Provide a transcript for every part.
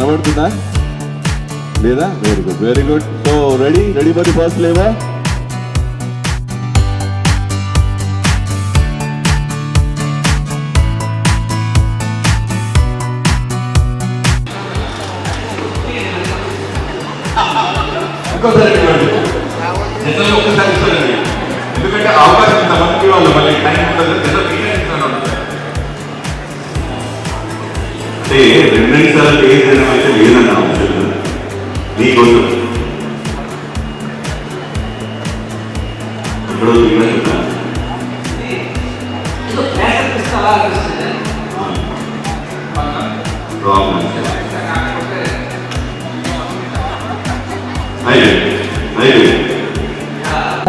కనబడుతుందా లేదా? Very good, very good. So ready for the first flavour. ఎందుకంటే అవకాశం ఇంతమందికి వాళ్ళు మళ్ళీ టైం ఉంటుంది. అంటే 2 సార్లు టేస్ట్ చేయడం అయితే లేదన్న అవసరం నీకోసం. ఇప్పుడు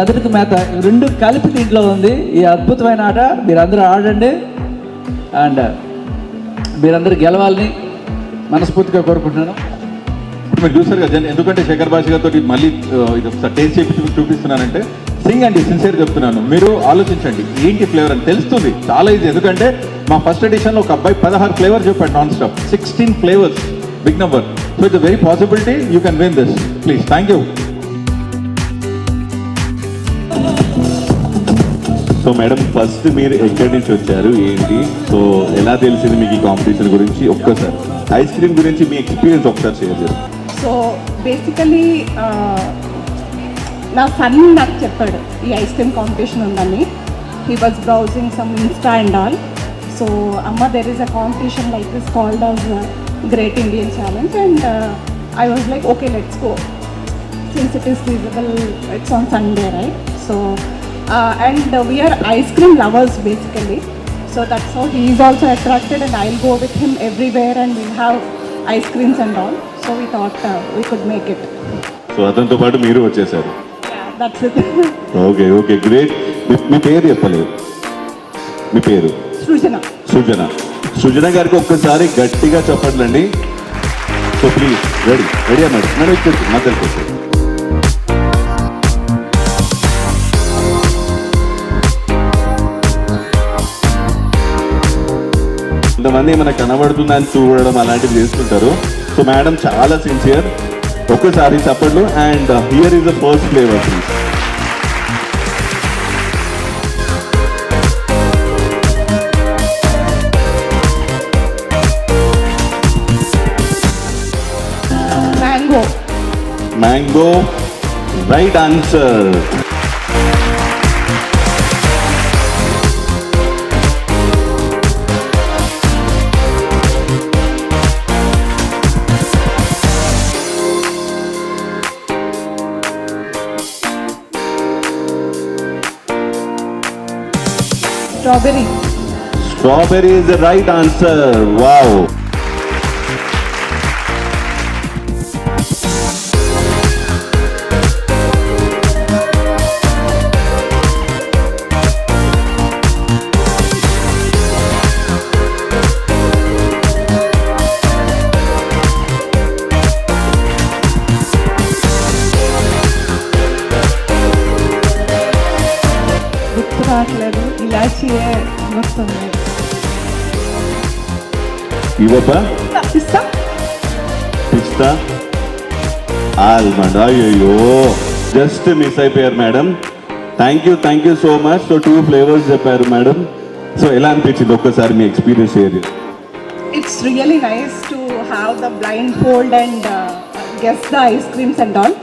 అతనికి మేత రెండు కలిపి దీంట్లో ఉంది. ఈ అద్భుతమైన ఆట మీరందరూ ఆడండి అండ్ మీరందరూ గెలవాలని మనస్ఫూర్తిగా కోరుకుంటున్నాను. మీరు చూసారు కదా, ఎందుకంటే శేఖర్ భాష గారితో మళ్ళీ ఇది ఒకసారి టేస్ట్ చేసి చూపిస్తున్నానంటే సింగ్ అండి, సిన్సియర్ చెప్తున్నాను. మీరు ఆలోచించండి ఏంటి ఫ్లేవర్ అని తెలుస్తుంది. చాలా ఈజీ. ఎందుకంటే మా ఫస్ట్ ఎడిషన్లో ఒక అబ్బాయి 16 ఫ్లేవర్ చెప్పాడు non stop. 16 flavours, big number. So it's very possibility you can win this. Please, thank you. So madam, first మీరు ఎక్కడి నుంచి వచ్చారు, ఏంటి, సో ఎలా తెలిసింది మీకు ఈ కాంపిటీషన్ గురించి? ఒక్కసారి ఐస్ క్రీమ్ గురించి మీ ఎక్స్పీరియన్స్ ఒకసారి షేర్ చేయండి. సో బేసికలీ నా సన్ నాకు చెప్పాడు ఈ ఐస్ క్రీమ్ కాంపిటీషన్ ఉందని. He was browsing some insta and all. So అమ్మ, there is a competition like this called as great Indian challenge and I was like, okay, let's go since it is feasible. It's on Sunday, right? So and we are ice cream lovers basically, so that's how he is also attracted and I'll go with him everywhere and we'll have ice creams and all. So we thought we could make it. So అతనితో పాటు మీరు వచ్చేసారు. Yeah, that's it. Okay okay, great. మీ పేరు చెప్పలేదు. మీ పేరు? సృజన. సృజన గారికి ఒక్కసారి గట్టిగా చెప్పండి. సో ప్లీజ్, రెడీ అన్నాడు. నేను వచ్చేసి మధ్యలోకి వచ్చేసి కొంతమంది మనకు కనబడుతుందని చూడడం అలాంటివి చేస్తుంటారు. సో మేడం చాలా సిన్సియర్. ఒక్కసారి చెప్పండి. And here is the first flavour please. Mango, right answer. Strawberry is the right answer. Wow. రావట్లేదు, ఇలాచీయే వస్తుంది. ఇవ్వబ్బా, పిస్తా, ఆల్మండ్. అయ్యో, జస్ట్ మిస్ అయిపోయారు madam. Thank you so much. So 2 flavours చెప్పారు మేడం. సో ఎలా అనిపించింది, ఒక్కసారి మీ ఎక్స్పీరియన్స్ షేర్ చేయండి. It's really nice to have the blindfold and guess the ice creams and all.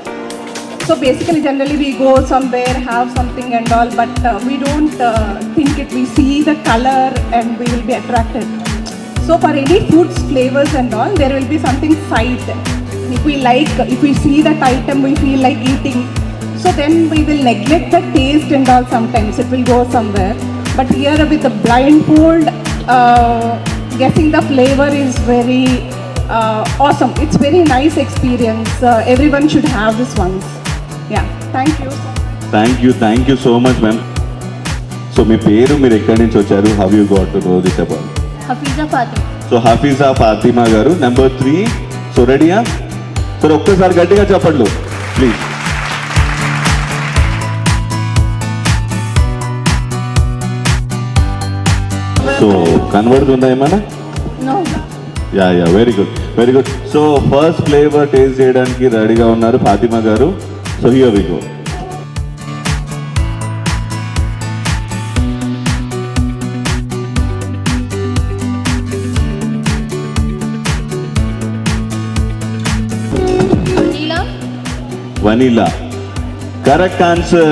So basically, generally we go somewhere, have something and all, but we don't think it. We see the color and we will be attracted. So for any foods, flavors and all, there will be something sight. If we see that item, we feel like eating. So then we will neglect the taste and all. Sometimes it will go somewhere. But here with the blindfold, guessing the flavor is very awesome. It's very nice experience. Everyone should have this once. Yeah, thank you. Thank you so much, ma'am. So మీ పేరు, మీరు ఎక్కడి నుంచి వచ్చారు, how you got to know this about? Hafiza Fatima. So Hafiza Fatima గారు, number 3. So రెడీయా? So ఒక్కసారి గట్టిగా చెప్పండి ప్లీజ్. సో కనబడుతుందా ఏమన్నా? Yeah very good. So first flavour taste చేయడానికి రెడీగా ఉన్నారు Fatima garu. So here we go. Vanilla. Correct answer.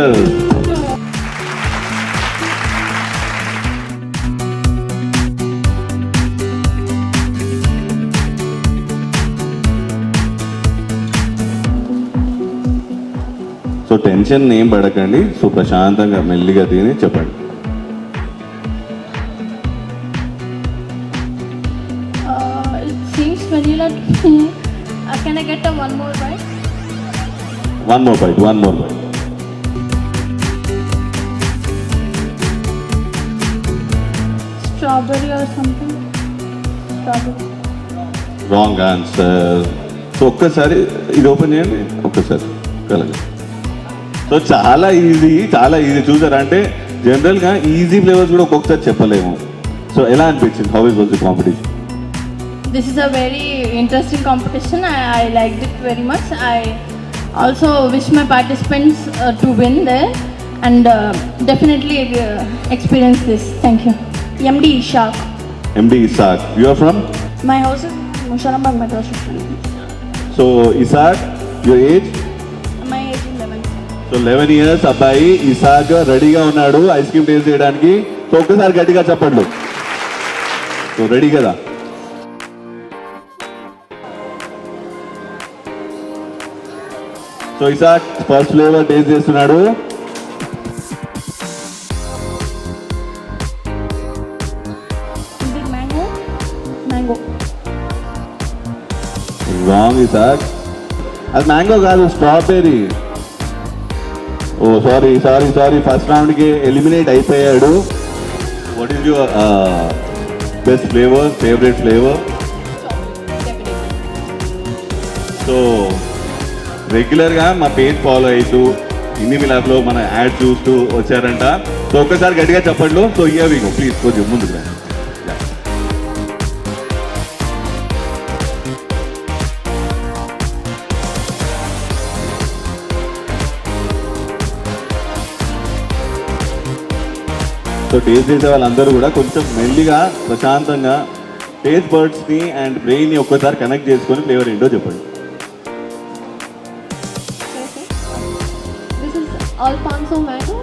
So tension ఏం పడకండి. సో ప్రశాంతంగా మెల్లిగా తిని చెప్పండి. It seems vanilla to me. Can I get one more bite? One more bite. Strawberry or something? Strawberry. Wrong answer. So ఒక్కసారి ఇది open చేయండి, ఒక్కసారి కలగండి. సో చాలా ఈజీ చూసారా. అంటే జనరల్గా ఈజీ ఫ్లేవర్స్ కూడా ఒక్కొక్కసారి చెప్పలేము. సో ఎలా అనిపించింది? How is was the competition? This is a very interesting competition. I liked it very much. I also wish my participants to win there and definitely experience this. Thank you. MD Ishaq. MD Isaac. You are from? My house is Musharrambag Metro Station. So Isaac, your age? My age is 11. So 11 years అబ్బాయి ఇసాక్ రెడీగా ఉన్నాడు ice cream taste చేయడానికి. So ఒక్కసారి గట్టిగా చెప్పండి. So ready కదా? So Isaac first flavour taste చేస్తున్నాడు. Is it mango? Mango. Wrong Isaac. అది మ్యాంగో కాదు, స్ట్రాబెర్రీ. ఓ సారీ ఫస్ట్ రౌండ్కి ఎలిమినేట్ అయిపోయాడు. What is your best flavour, favourite flavour? So రెగ్యులర్గా మా పేజ్ ఫాలో అవుతూ ఇన్ని మిలాప్లో మన యాడ్ చూస్తూ వచ్చారంట. సో ఒక్కసారి గట్టిగా చెప్పండి. So here we go. Please కొంచెం ముందుకు రండి. సో టేస్ట్ చేసే వాళ్ళందరూ కూడా కొంచెం మెల్లిగా ప్రశాంతంగా టేస్ట్ బర్డ్స్ని అండ్ బ్రెయిన్ని ఒక్కసారి కనెక్ట్ చేసుకొని ఫ్లేవర్ ఏంటో చెప్పండి. This is Alfonso mango.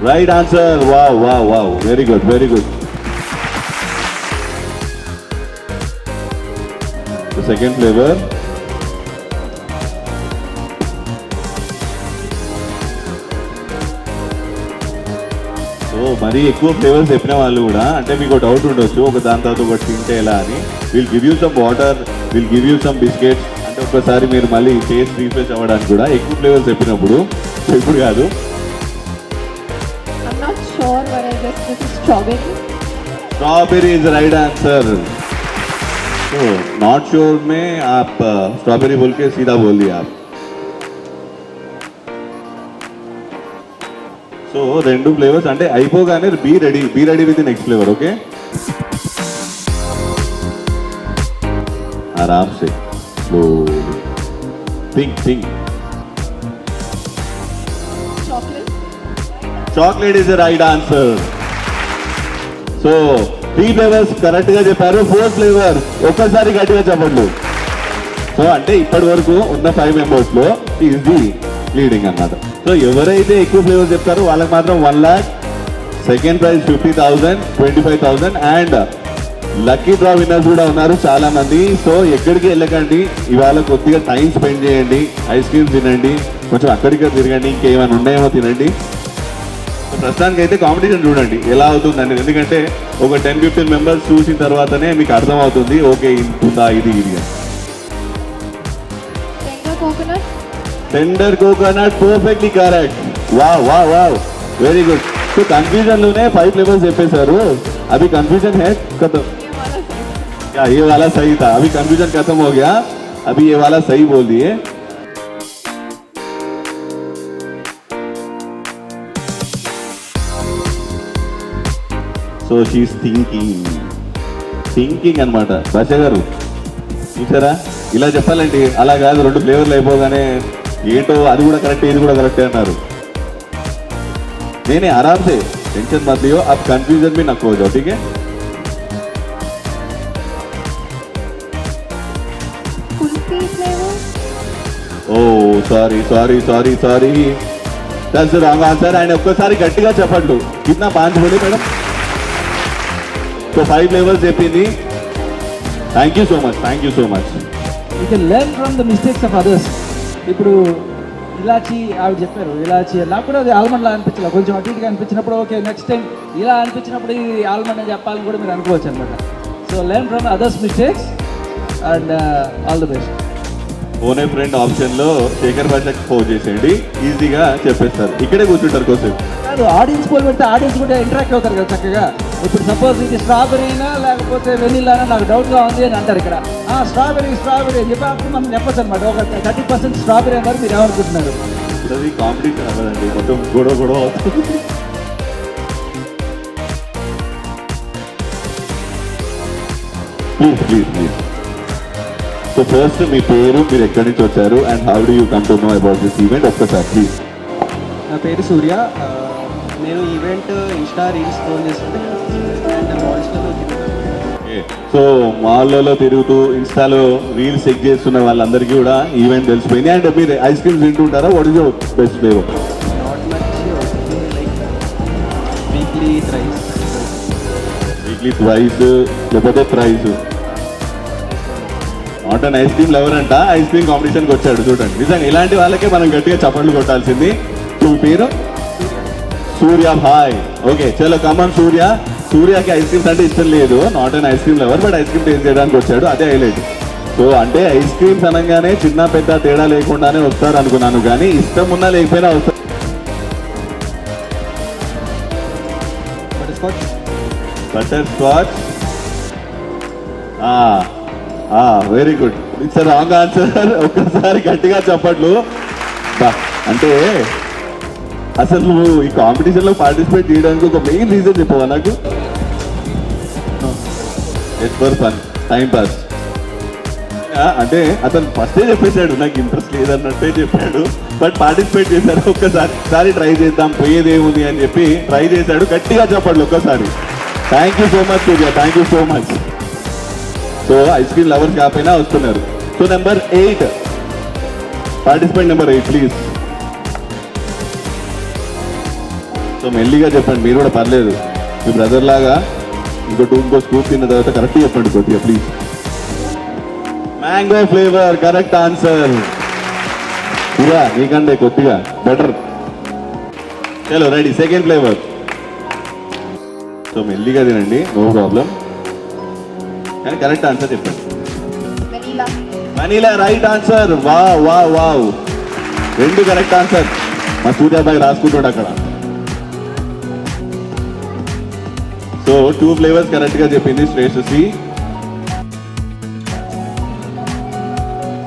Right answer. Wow very good. Second flavour. So మరీ ఎక్కువ ఫ్లేవర్స్ చెప్పిన వాళ్ళు కూడా అంటే మీకు డౌట్ ఉండొచ్చు ఒక దాని తర్వాత ఒకటి తింటే ఎలా అని. Will give you some water, will give you some biscuits. అంటే ఒకసారి మీరు మళ్ళీ టేస్ట్ రీఫ్రెష్ అవ్వడానికి కూడా ఎక్కువ ఫ్లేవర్స్ చెప్పినప్పుడు. ఇప్పుడు కాదు. I'm not sure, but I guess this is strawberry. Strawberry is right answer. तो नॉट श्योर में आप स्ट्रॉबेरी बोल के सीधा बोल दिया आप. సో రెండు ఫ్లేవర్స్ అంటే అయిపోగానే be ready with next flavour. Okay, ఆరామ్ సే think. Chocolate. Chocolate is the right answer. So 3 flavours correct గా చెప్పారు. 4th ఫ్లేవర్ ఒక్కసారి గట్టిగా చెప్పండి. సో అంటే ఇప్పటి వరకు ఉన్న 5 మెంబర్స్ లో ఈజ్ ది లీడింగ్ అన్నమాట. సో ఎవరైతే ఎక్కువ ఫ్లేవర్స్ చెప్తారో వాళ్ళకి మాత్రం 1 lakh, second prize 50,000, 25,000 and lucky draw winners కూడా ఉన్నారు చాలా మంది. సో ఎక్కడికి వెళ్ళకండి, ఇవాళ కొద్దిగా టైం స్పెండ్ చేయండి, ఐస్ క్రీమ్ తినండి, కొంచెం అక్కడికి తిరగండి, ఇంకేమైనా ఉన్నాయేమో తినండి. ప్రస్తుతానికి అయితే కాంపిటీషన్ చూడండి ఎలా అవుతుందండి. ఎందుకంటే ఒక 10-15 మెంబర్స్ చూసిన తర్వాతనే మీకు అర్థమవుతుంది ఓకే ఇంతుందా ఇది అని. Tender coconut. Tender coconut perfectly correct. Wow very good. So confusion లోనే 5 ఫ్లేవర్స్ చెప్పేశారు. अभी कंफ्यूजन है खत्म. क्या ये वाला सही था? अभी कंफ्यूजन खत्म हो गया. अभी ये वाला सही बोल दिए. So she's thinking. థింకింగ్ అన్నమాట. భాష గారు చూసారా, ఇలా చెప్పాలండి, అలా కాదు 2 ఫ్లేవర్లు అయిపోగానే ఏంటో అది కూడా కరెక్ట్ ఇది కూడా కరెక్టే అన్నారు. నేనే आराम से टेंशन मत लियो, आप कंफ्यूजन भी ना खो जाओ, ठीक है? Kulfi flavour. Oh, sorry. That's the wrong answer. And ఒక్కసారి గట్టిగా చెప్పండి. కిतना 5 बोले మేడం? సో 5 ఫ్లేవర్స్ చెప్పింది. Thank you so much. You can learn from the mistakes of others. ఇప్పుడు ఇలాచి ఆవిడ చెప్పారు, ఇలాచి నాకు కూడా అది ఆల్మండ్ లా అనిపించలేదు, కొంచెం అటు ఇటుగా అనిపించినప్పుడు ఓకే నెక్స్ట్ టైం ఇలా అనిపించినప్పుడు ఇది ఆల్మండ్ అని చెప్పాలని కూడా మీరు అనుకోవచ్చు అనమాట. So learn from others mistakes and all the best. Phone A friend ఆప్షన్లో శేఖర్ భాషకి ఫోన్ చేసేయండి, ఈజీగా చెప్పేస్తారు. ఇక్కడే కూర్చుంటారు కోసం. కాదు, ఆడియన్స్ పోల్ పెడితే ఆడియన్స్ కూడా ఇంటరాక్ట్ అవుతారు కదా చక్కగా. ఇప్పుడు సపోజ్ ఇది స్ట్రాబెరీనా లేకపోతే వెనిల్లానా నాకు డౌట్గా ఉంది అని అంటారు ఇక్కడ. స్ట్రాబెరీ అని చెప్పి అప్పుడు మనం చెప్పచ్చు అనమాట. ఒక 30% స్ట్రాబెరీ అన్నారు, మీరు ఏమనుకుంటున్నారు? ఇప్పుడు అది కాంపిటీషన్ అవ్వదండి, మొత్తం గొడవ అవుతుంది. ప్లీజ్. సో ఫస్ట్ మీ పేరు, మీరు ఎక్కడి నుంచి వచ్చారు, and how do you come to know about this event ఒక్కసారి ప్లీజ్. నా పేరు సూర్య. నేను ఈవెంట్ ఇన్స్టా రీల్స్ ఫోన్ చేస్తుంటే అండ్ మాల్స్లో సో మాల్లో తిరుగుతూ ఇన్స్టాలో రీల్స్ చెక్ చేస్తున్న వాళ్ళందరికీ కూడా ఈవెంట్ తెలిసిపోయింది. అండ్ మీరు ఐస్ క్రీమ్స్ తింటుంటారా? What is your best flavour? Not much, like weekly twice లేకపోతే thrice. Not an ice cream lover అంట, ఐస్ క్రీమ్ కాంపిటీషన్కి వచ్చాడు చూడండి. నిజంగా ఇలాంటి వాళ్ళకే మనం గట్టిగా చప్పట్లు కొట్టాల్సింది. మీ పేరు? సూర్య భాయ్. ఓకే, చలో కమాన్ సూర్య. సూర్యకి ఐస్ క్రీమ్స్ అంటే ఇష్టం లేదు, not an ice cream lover, but ice cream taste చేయడానికి వచ్చాడు, అదే హైలైట్. సో అంటే ఐస్ క్రీమ్స్ అనగానే చిన్న పెద్ద తేడా లేకుండానే వస్తారు అనుకున్నాను, కానీ ఇష్టం ఉన్నా లేకపోయినా వస్తారు. Butter scotch. Very good. It's wrong answer. ఒక్కసారి గట్టిగా చెప్పట్లు. అంటే అసలు నువ్వు ఈ కాంపిటీషన్లో పార్టిసిపేట్ చేయడానికి ఒక మెయిన్ రీజన్ చెప్పవా నాకు? It's for fun, time pass. అంటే అతను ఫస్టే చెప్పేశాడు నాకు ఇంట్రెస్ట్ లేదన్నట్టే చెప్పాడు, బట్ పార్టిసిపేట్ చేశాడు. ఒక్కసారి ట్రై చేద్దాం, పోయేదేముంది అని చెప్పి ట్రై చేశాడు. గట్టిగా చెప్పండి ఒక్కసారి. Thank you so much Surya, thank you so much. So ice cream lovers కాకపోయినా వస్తున్నారు. So number 8, participant number 8 please. So మెల్లిగా చెప్పండి, మీరు కూడా పర్లేదు, మీ బ్రదర్ లాగా ఇంకో స్కూప్ తిన్న తర్వాత కరెక్ట్ చెప్పండి కొద్దిగా please. Mango flavour correct answer. ఇదా నీకంటే కొద్దిగా బెటర్. చలో రెడీ, సెకండ్ ఫ్లేవర్. సో మెల్లిగా తినండి, నో ప్రాబ్లం, కానీ కరెక్ట్ ఆన్సర్ చెప్పండి. Vanilla right answer. Wow, 2 correct answer. మా సూర్యాబాయి రాసుకుంటాడు అక్కడ. సో 2 ఫ్లేవర్స్ కరెక్ట్ గా చెప్పింది Shreshthashri.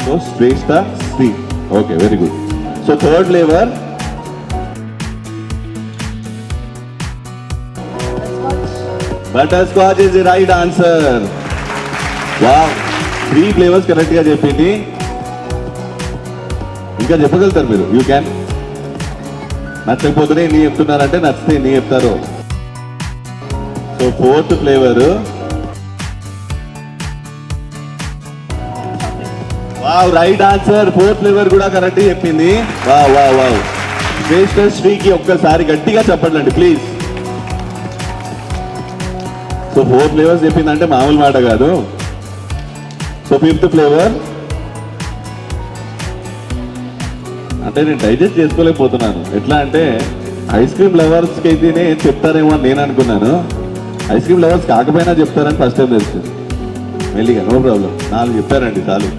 So Shreshtha Shri. Okay, very good. So third flavour butterscotch is the right answer. Wow, 3 flavours correct గా చెప్పింది. ఇంకా చెప్పగలుగుతారు మీరు, యూ క్యాన్. నచ్చకపోతేనే నీ చెప్తున్నారంటే నచ్చితే నీ చెప్తారు. So 4th flavour. Wow, right answer. 4th flavour కూడా కరెక్ట్ చెప్పింది. వావ్. శ్రేష్ఠ శ్రీకి ఒక్కసారి గట్టిగా చెప్పండి ప్లీజ్. సో 4 ఫ్లేవర్స్ చెప్పిందంటే మామూలు మాట కాదు. So 5th flavour. అంటే నేను డైజెస్ట్ చేసుకోలేకపోతున్నాను. ఎట్లా అంటే ఐస్ క్రీమ్ లవర్స్కి అయితేనే చెప్తారేమో అని నేను అనుకున్నాను, ఐస్ క్రీమ్ లవర్స్ కాకపోయినా చెప్తారని ఫస్ట్ టైం తెలుసు. మెల్లిగా, నో ప్రాబ్లం, 4 చెప్పారండి చాలు.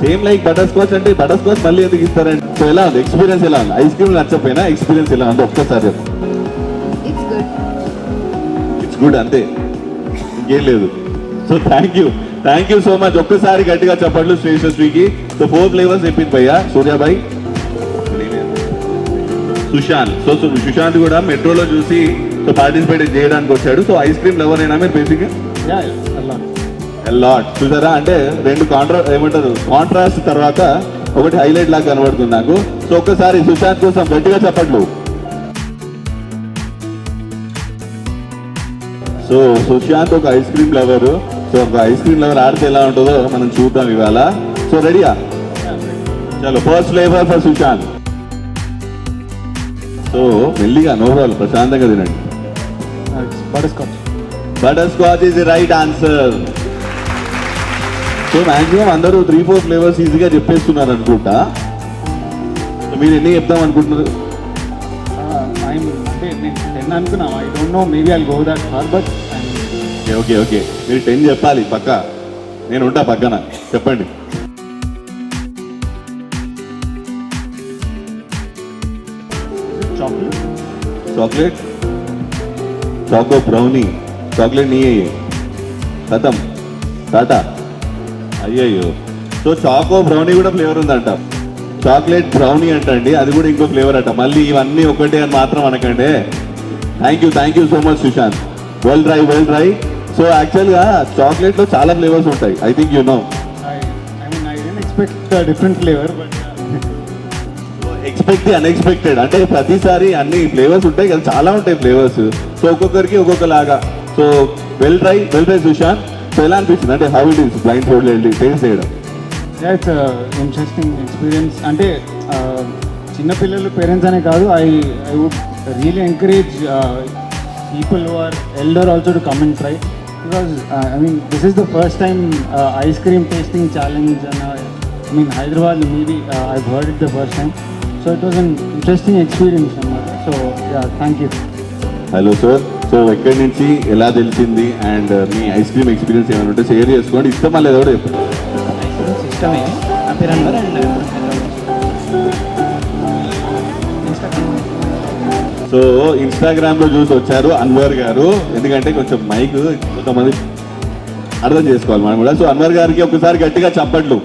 సేమ్ లైక్ బటర్ స్కాచ్ అంటే బటర్ స్కాచ్ మళ్ళీ ఎందుకు ఇస్తారండి? సో ఎలా ఉంది ఎక్స్పీరియన్స్? ఎలా ఉంది? ఐస్ క్రీమ్ నచ్చపోయినా ఎక్స్పీరియన్స్ ఎలా ఉంది ఒక్కసారి చెప్పు. ఇట్స్ గుడ్ అంతే, ఇంకేం లేదు. So thank you so much. ఒక్కసారి గట్టిగా చెప్పట్లు శ్రేష్ఠశ్రీకి. సో 4 ఫ్లేవర్స్ చెప్పింది భయ్యా సూర్యాబాయ్. సుశాంత్. సో సుశాంత్ కూడా మెట్రోలో చూసి సో పార్టిసిపేట్ చేయడానికి వచ్చాడు. సో ఐస్ క్రీమ్ లవర్ అయినా మీరు బేసిక్ లాట్ చూసారా, అంటే రెండు కాంట్రాస్ట్ తర్వాత ఒకటి హైలైట్ లాగా కనబడుతుంది నాకు. సో ఒక్కసారి సుశాంత్ కోసం గట్టిగా చెప్పట్లు. సో సుశాంత్ ఒక ఐస్ క్రీమ్ లవర్. సో ఒక ఐస్ క్రీమ్ లవర్ ఆడితే ఎలా ఉంటుందో మనం చూద్దాం ఇవాళ. సో రెడీయా? చలో first flavour for Sushant. So మెల్లిగా నోరాలు ప్రశాంతంగా తినండి. Butterscotch is the right answer. So maximum అందరూ 3-4 ఫ్లేవర్స్ ఈజీగా చెప్పేస్తున్నారు అనుకుంటా. సో మీరు ఎన్ని చెప్తాం అనుకుంటున్నారు? అంటే నేను 10 అనుకున్నా. I don't know, maybe I'll go that far, but okay okay మీరు 10 చెప్పాలి పక్క. నేను ఉంటా పక్కన, చెప్పండి. Chocolate choco brownie. చాక్లెట్ నీ ఖతం టాటా. అయ్యయ్యో. సో చాకో బ్రౌనీ కూడా ఫ్లేవర్ ఉందంట. చాక్లెట్ బ్రౌనీ అంటండి, అది కూడా ఇంకో ఫ్లేవర్ అంట. మళ్ళీ ఇవన్నీ ఒకటే అని మాత్రం అనకండి. Thank you so much Sushant. Well tried. So యాక్చువల్గా చాక్లెట్లో చాలా ఫ్లేవర్స్ ఉంటాయి. I think you know. I mean, I didn't expect a different flavor, but expect the unexpected. అంటే ప్రతిసారి అన్ని ఫ్లేవర్స్ ఉంటాయి కదా, చాలా ఉంటాయి ఫ్లేవర్స్. సో ఒక్కొక్కరికి ఒక్కొక్కలాగా. So well tried Sushant. So ఎలా అనిపిస్తుంది, అంటే how it is blindfold వెళ్ళి టేస్ట్ చేయడం? It's interesting experience. అంటే చిన్నపిల్లలు పేరెంట్స్ అనే కాదు, I would really encourage people who are elder also to come and try, because I mean this is the first time ice cream tasting challenge and I mean Hyderabad maybe I heard it the first time. So it was an interesting experience అన్నమాట. So thank you. Hello sir. So ఎక్కడి నుంచి ఎలా తెలిసింది and me ice cream experience ఏమైనా ఉంటే share చేసుకోండి. ఇష్టమా లేదా కూడా చెప్పండి. ఇష్టమే. నా పేరు అన్వర్ అండ్ సో ఇన్స్టాగ్రామ్ లో చూసి వచ్చారు అన్వర్ గారు, ఎందుకంటే కొంచెం మైక్ కొంతమంది అర్థం చేసుకోవాలి మనం కూడా. సో అన్వర్ గారికి ఒకసారి గట్టిగా చప్పట్లు.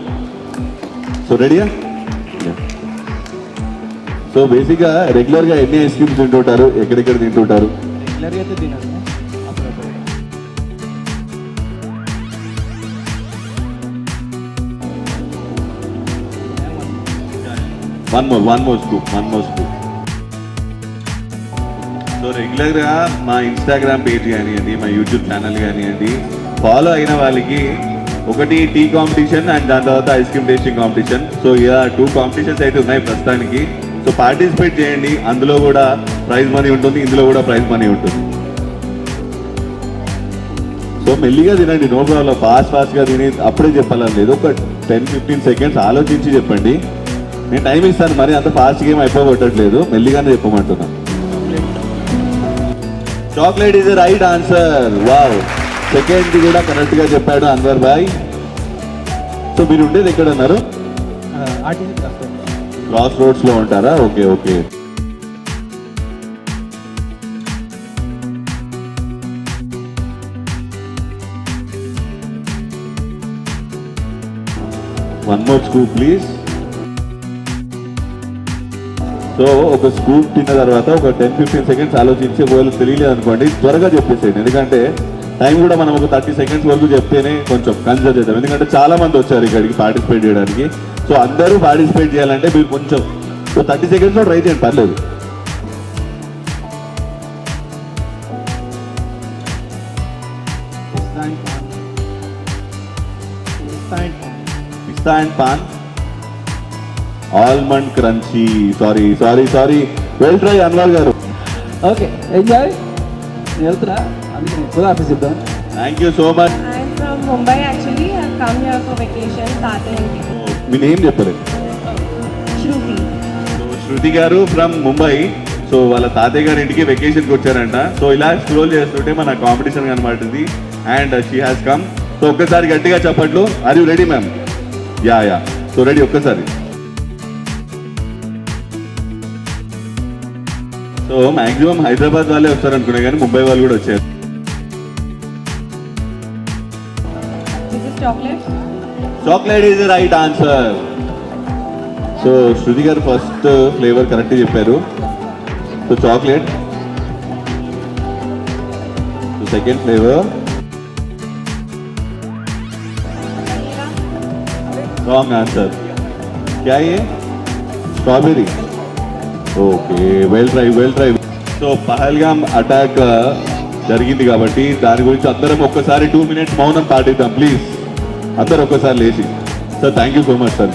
సో రెడీయా? సో బేసిక్గా రెగ్యులర్గా ఎన్ని ఐస్ క్రీమ్స్ తింటుంటారు, ఎక్కడెక్కడ తింటుంటారు? రెగ్యులర్గా అయితే తినదు. అప్పుడప్పుడు వన్ మోర్ స్కూప్. సో రెగ్యులర్గా మా ఇన్స్టాగ్రామ్ పేజ్ కానివ్వండి, మా యూట్యూబ్ ఛానల్ కానివ్వండి, ఫాలో అయిన వాళ్ళకి ఒకటి టీ కాంపిటీషన్ అండ్ దాని తర్వాత ice cream tasting competition. So ఇలా 2 కాంపిటీషన్స్ అయితే ఉన్నాయి ప్రస్తుతానికి. సో పార్టిసిపేట్ చేయండి. అందులో కూడా ప్రైజ్ మనీ ఉంటుంది, ఇందులో కూడా ప్రైజ్ మనీ ఉంటుంది. సో మెల్లిగా తినండి, నో ప్రాబ్లం. ఫాస్ట్గా తిని అప్పుడే చెప్పాలని లేదు. ఒక 10-15 సెకండ్స్ ఆలోచించి చెప్పండి. నేను టైం ఇస్తాను, మరి అంత ఫాస్ట్గా ఏం అయిపోగొట్టట్లేదు, మెల్లిగానే చెప్పమంటున్నాను. Chocolate is right answer. Wow, second కూడా కరెక్ట్గా చెప్పాడు అన్వర్ భాయ్. సో మీరు ఉండేది ఎక్కడ ఉన్నారు? ఆర్టీసీ క్రాస్ రోడ్స్ లో ఉంటారా? Okay. One more scoop please. So ఒక స్కూప్ తిన్న తర్వాత ఒక 10-15 సెకండ్స్ ఆలోచించి ఒకవేళ తెలియలేదు అనుకోండి త్వరగా చెప్పేసేయండి. ఎందుకంటే టైం కూడా మనం ఒక 30 సెకండ్స్ వరకు చెప్తేనే కొంచెం కన్సిడర్ చేద్దాం. ఎందుకంటే చాలా మంది వచ్చారు ఇక్కడికి పార్టిసిపేట్ చేయడానికి. సో అందరూ పార్టిసిపేట్ చేయాలంటే మీరు కొంచెం 30 సెకండ్స్లో ట్రై చేయండి, పర్లేదు. Pista and paan, almond crunchy. Sorry. Well try Anwar గారు. Okay enjoy. నేను వెళ్తున్నా, అందుకని ఖుదా ఆఫీస్ చెప్తాను. Thank you so much. I'm from Mumbai actually. I've come here for vacation. Tata and me name చెప్పలేదు. Shruti. సో శృతి గారు ఫ్రమ్ ముంబై. సో వాళ్ళ తాతయ్య గారి ఇంటికి వెకేషన్కి వచ్చారంట. సో ఇలా స్క్రోల్ చేస్తుంటే మన కాంపిటీషన్ కనబడుతుంది and she has come. So ఒక్కసారి గట్టిగా చెప్పట్లు. Are you ready ma'am? Yeah. So ready ఒక్కసారి. సో మాక్సిమం హైదరాబాద్ వాళ్ళే వస్తారు అనుకునే కానీ ముంబై వాళ్ళు కూడా వచ్చారు. This is chocolate. Chocolate is right answer. So Shruti గారు ఫస్ట్ ఫ్లేవర్ కరెక్ట్ చెప్పారు. So chocolate. So second flavor. Wrong answer. क्या ये? Strawberry. Okay, well try, well try. So Pahalgam attack జరిగింది కాబట్టి దాని గురించి అందరం ఒక్కసారి 2 minutes మౌనం పాటిద్దాం ప్లీజ్. అందరు ఒక్కసారి లేచి. Sir thank you so much sir.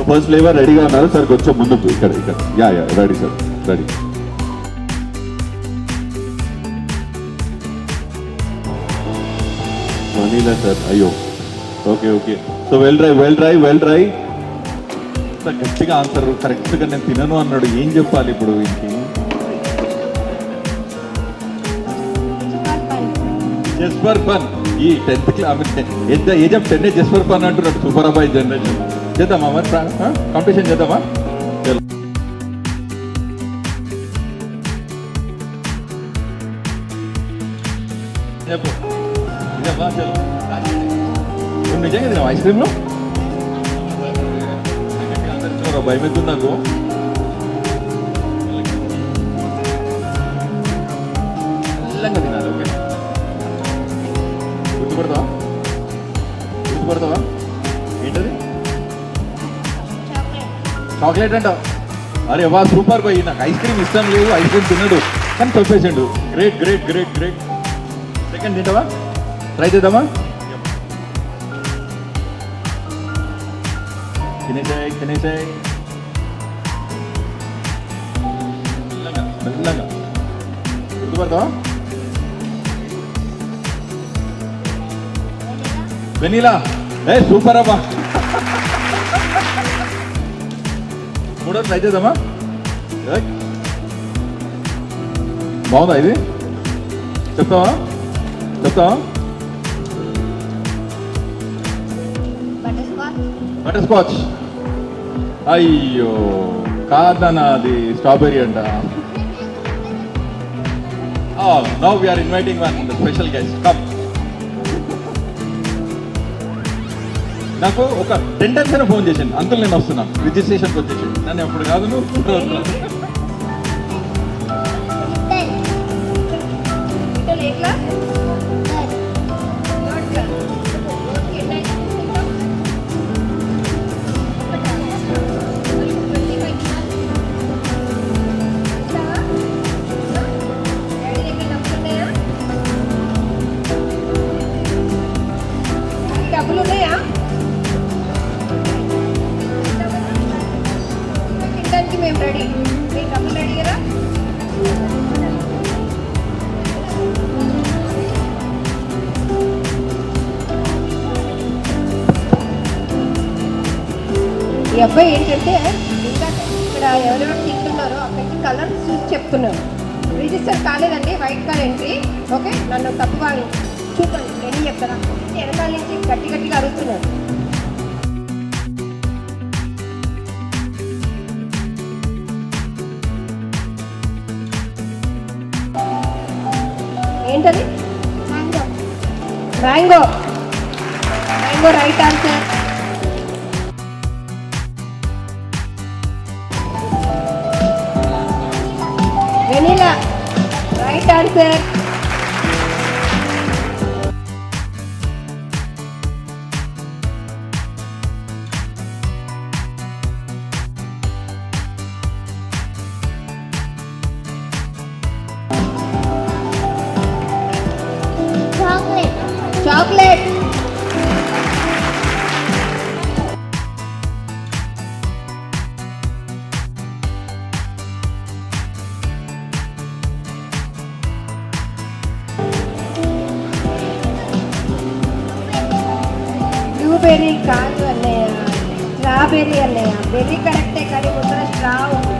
First flavour రెడీగా ఉన్నారు సార్, కొంచెం ముందుకు ఇక్కడ ఇక్కడ yeah ready sir ready. Vanilla sir, అయ్యో okay okay. So well try. Sir గట్టిగా ఆన్సర్ కరెక్ట్గా నేను తినను అన్నాడు, ఏం చెప్పాలి ఇప్పుడు ఇంటి? Just for fun. ఈ 10th class age of 10 just for fun అంటున్నాడు. సూపర్ అబ్బాయి జనరేషన్. చేద్దామా మరి కాంపిటీషన్ చేద్దామా? చెప్పు ఇదమ్మా చలో. నువ్వు నిజంగా తిన్నావు ఐస్ క్రీమ్లో? భయం అవుతుంది నాకు. మెల్లంగా తినాలి. ఓకే, గుర్తుపడతావా? ఏంటది? చాక్లెట్ అంట. అరే వా సూపర్ బాయ్. నాకు ఐస్ క్రీమ్ ఇష్టం లేదు, ఐస్ క్రీమ్ తిన్నాడు కానీ చెప్పేసిండు. Great great great great. Second తింటావా? ట్రై చేద్దామా? తినేసాయి. మెల్లంగా గుర్తుపడతావా? వెనీలా. సూపర్ అబ్బా. మూడో ట్రై చేద్దామా? బాగుందా ఇది? చెప్తావా? Butterscotch. అయ్యో కాదన్నా, అది స్ట్రాబెరీ అంట. Now we are inviting one special guest. Come. నాకు ఒక 10 times అయినా ఫోన్ చేసింది, అంకుల్ నేను వస్తున్నా, రిజిస్ట్రేషన్కి వచ్చేసి. నన్ను ఎప్పుడు కాదు, నువ్వు డబ్బులు ఉన్నాయా? తినడానికి మేము రెడీ. మీకు డబ్బులు రెడీ కదా? ఈ అబ్బాయి ఏంటంటే ఇంకా ఇక్కడ ఎవరెవరు తింటున్నారో అక్కడికి కలర్ చూసి చెప్తున్నారు. రిజిస్టర్ కాలేదండి, వైట్ కార్ ఎంట్రీ. ఓకే, నన్ను తప్పుగా చూడండి, నేను చెప్తారా? వెనకాల నుంచి గట్టిగా అరుస్తున్నారు. ఏంటది? Mango right answer. Vanilla right answer. Chocolate. Blueberry కాదు అన్నయ్య, స్ట్రాబెర్రీ అన్నయ్య. బెర్రీ కరెక్టే కానీ ముందర స్ట్రా ఉంది.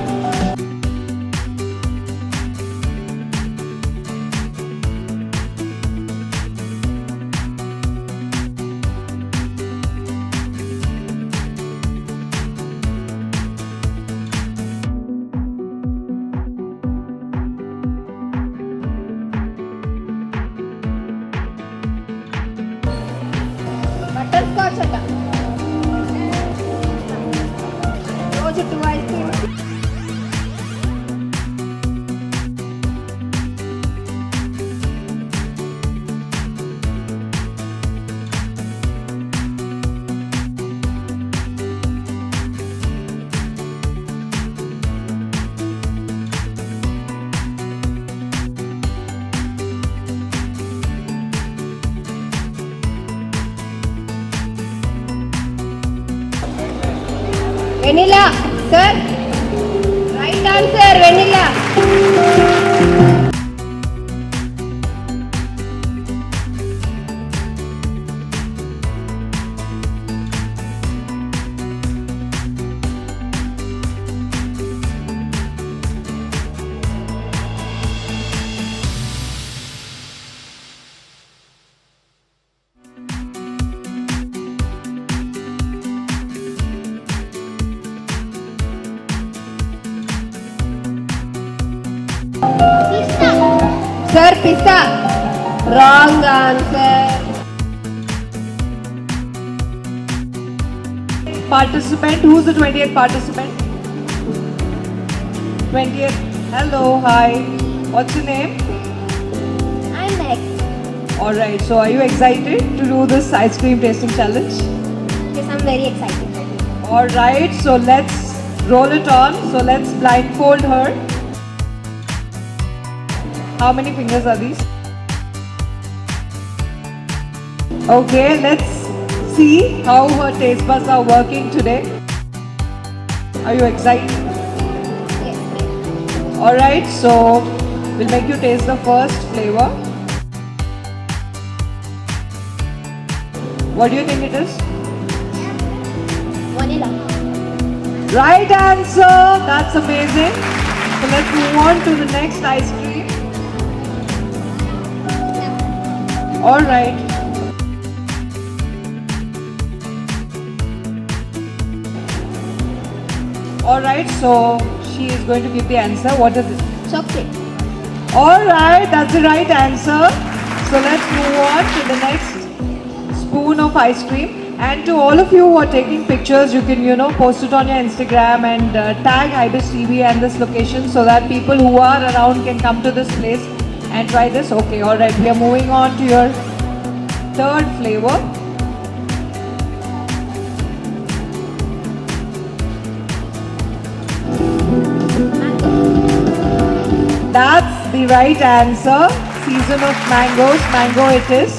రోజు 2 ice creams. Vanilla sir, right answer vanilla. Sir pista, wrong answer. Participant, who's the 20th participant? 20th. Hello, hi. What's your name? I'm next. All right. So, are you excited to do this ice cream tasting challenge? Yes, I'm very excited. All right. So let's roll it on. So let's blindfold her. How many fingers are these? Okay, let's see how her taste buds are working today. Are you excited? Yes. Alright, so we'll make you taste the first flavor. What do you think it is? Vanilla. Right answer! That's amazing. So let's move on to the next ice cream. Alright. Alright, so she is going to give the answer. What is it? Chocolate. Alright, that's the right answer. So let's move on to the next spoon of ice cream. And to all of you who are taking pictures, you can, post it on your Instagram and tag Ibis TV and this location so that people who are around can come to this place and try this. Okay, alright, we are moving on to your third flavor. That's the right answer. Season of mangoes. Mango it is.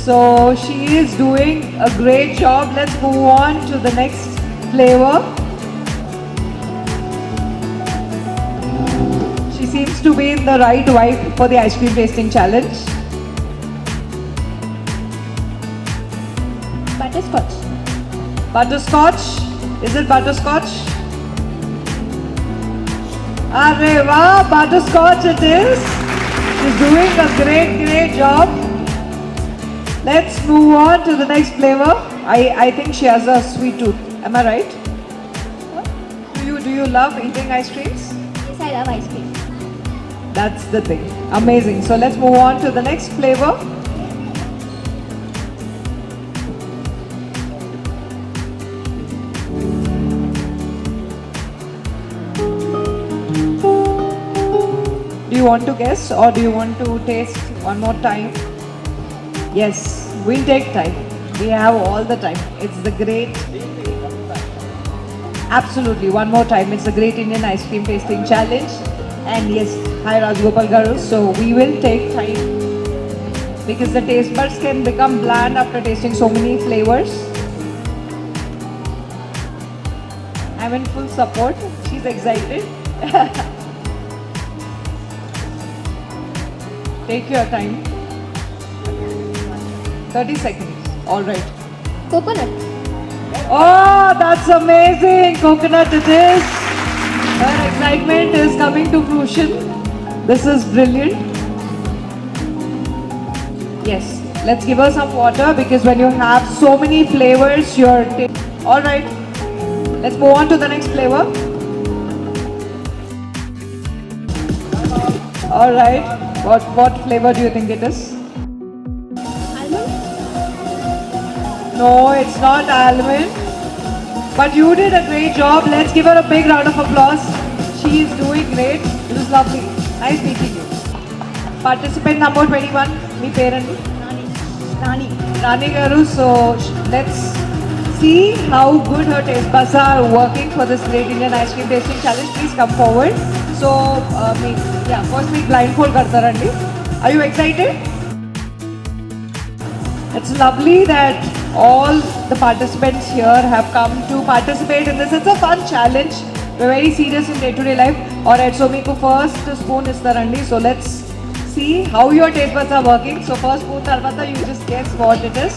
So she is doing a great job. Let's move on to the next flavor. She seems to be in the right vibe for the ice cream tasting challenge. Butterscotch. Butterscotch. Is it butterscotch? Arre wow, butterscotch it is. She's doing a great job. Let's move on to the next flavor. I think she has a sweet tooth. Am I right? Do you love eating ice creams? Yes, I love ice cream. That's the thing. Amazing. So let's move on to the next flavor. Do you want to guess or do you want to taste one more time? Yes, we'll take time. We have all the time. It's the great... Absolutely, one more time. It's the Great Indian Ice Cream Tasting Challenge. And yes, hi Rajgopal Garu. So we will take time because the taste buds can become bland after tasting so many flavors. I'm in full support. She's excited. Take your time. 30 seconds. All right. Coconut. Oh, that's amazing. Coconut it is. Her excitement is coming to fruition. This is brilliant. Yes. Let's give her some water because when you have so many flavors, you're... All right. Let's move on to the next flavor. All right. What flavor do you think it is? Almond. No, it's not almond. But you did a great job. Let's give her a big round of applause. She is doing great. It was lovely. Nice meeting you. Participant number 21, మీ పేరండి? Rani. Rani garu. So let's see how good her taste buds are working for this Great Indian Ice Cream Tasting Challenge. Please come forward. So, first me blindfold kartarandi. Are you excited? It's lovely that all the participants here have come to participate in this. It's a fun challenge. We're very serious in day-to-day life. Alright, so meeku first spoon istarandi. So let's see how your taste buds are working. So first spoon tarvata you just guess what it is.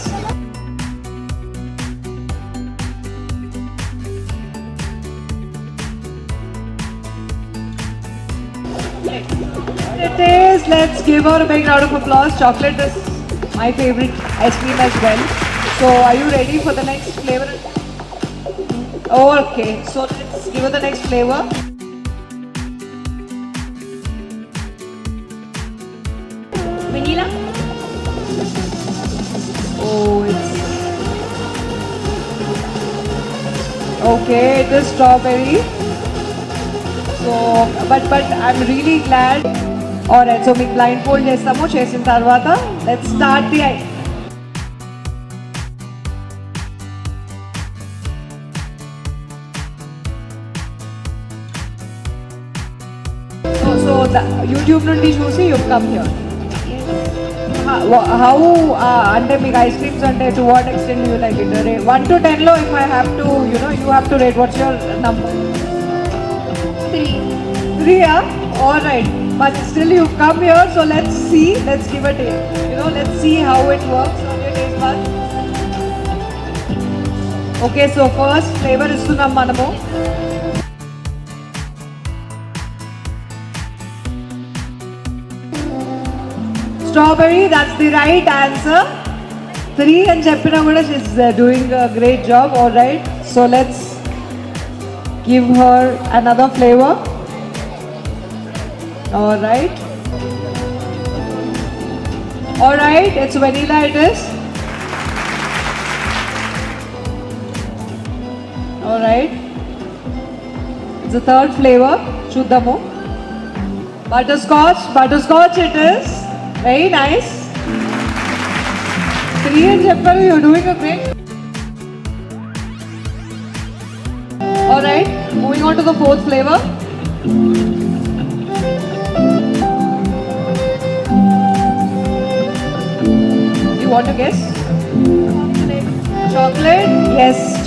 It is. Let's give her a big round of applause. Chocolate is my favorite ice cream as well. So are you ready for the next flavor? Okay, so let's give her the next flavor. Vanilla. Oh, it's okay. It is strawberry. So, but I'm really glad. Alright, so మీకు blindfold చేస్తాము. చేసిన తర్వాత let's start the So the YouTube నుండి చూసి you've come here. How అంటే మీకు ice creams అంటే to what extent do you like it? 1 to 10 లో if I have to, you have to rate. What's your number? 3. 3, yeah? Alright. But still you've come here, so let's see. Let's give it a, let's see how it works on your taste buds. Okay, so first flavor istunam manamu. Strawberry, that's the right answer. 3 and Cheppina kuda, she's doing a great job. Alright, so let's give her another flavor. Alright, it's vanilla it is. Alright, it's the third flavor. Chuddamu. Butterscotch it is. Very nice. 3 and Cheppina, you're doing a great. Alright, moving on to the fourth flavor. You want to guess? Chocolate? Yes.